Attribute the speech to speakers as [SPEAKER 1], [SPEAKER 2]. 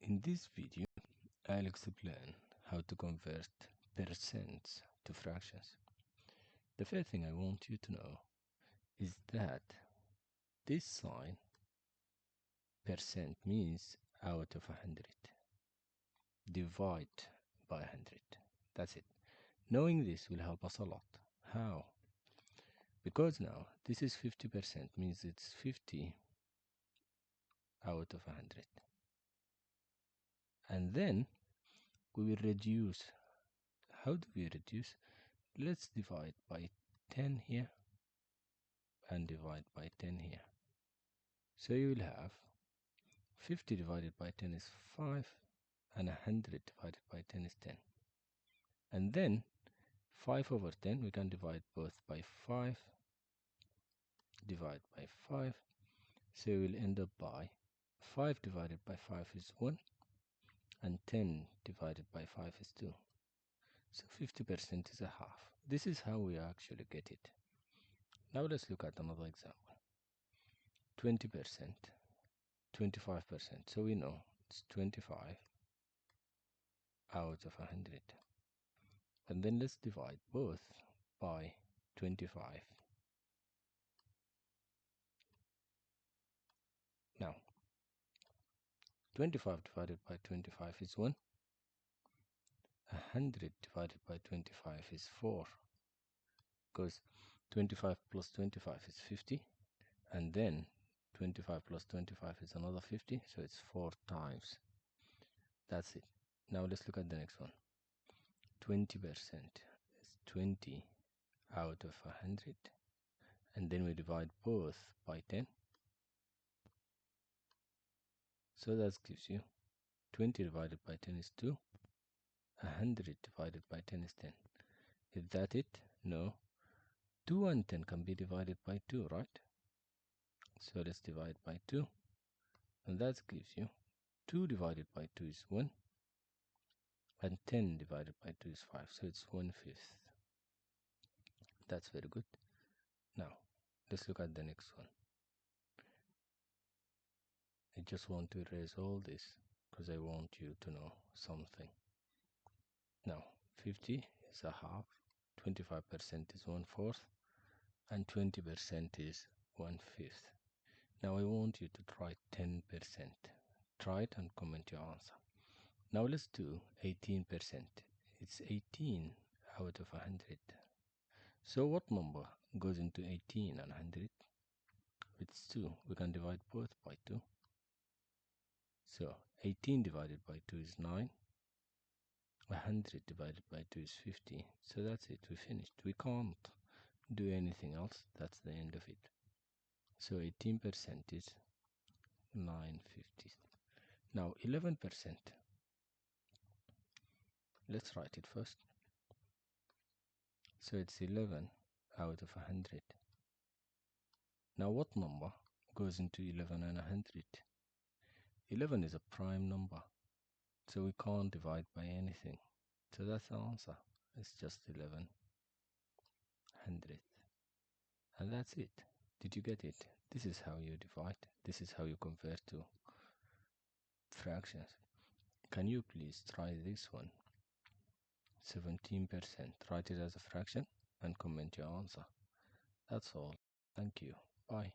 [SPEAKER 1] In this video, I'll explain how to convert percents to fractions. The first thing I want you to know is that this sign, percent, means out of 100. Divide by 100. That's it. Knowing this will help us a lot. How? Because now this is 50%, means it's 50 out of 100. And then we will reduce. How do we reduce? Let's divide by 10 here and divide by 10 here. So you will have 50 divided by 10 is 5 and 100 divided by 10 is 10. And then 5 over 10 we can divide both by 5, divide by 5. So we will end up by 5 divided by 5 is 1 and 10 divided by 5 is 2. So 50% is a half. This is how we actually get it. Now let's look at another example. 20%, 25%. So we know it's 25 out of 100. And then let's divide both by 25. Now, 25 divided by 25 is 1. 100 divided by 25 is 4. Because 25 plus 25 is 50. And then 25 plus 25 is another 50. So it's 4 times. That's it. Now let's look at the next one. 20% is 20 out of 100. And then we divide both by 10. So that gives you 20 divided by 10 is 2. 100 divided by 10 is 10. Is that it? No. 2 and 10 can be divided by 2, right? So let's divide by 2. And that gives you 2 divided by 2 is 1. And 10 divided by 2 is 5. So it's 1/5. That's very good. Now, let's look at the next one. I just want to erase all this because I want you to know something. Now, 50 is a half, 25% is 1/4, and 20% is 1/5. Now I want you to try 10%. Try it and comment your answer. Now let's do 18%. It's 18 out of 100. So what number goes into 18 and 100? It's 2. We can divide both by 2. So 18 divided by 2 is 9. 100 divided by 2 is 50. So that's it. We finished. We can't do anything else. That's the end of it. So 18% is 9/50. Now 11%. Let's write it first. So it's 11 out of 100. Now what number goes into 11 and 100? 11 is a prime number. So we can't divide by anything. So that's the answer. It's just 11/100. And that's it. Did you get it? This is how you divide. This is how you convert to fractions. Can you please try this one? 17%. Write it as a fraction and comment your answer. That's all. Thank you. Bye.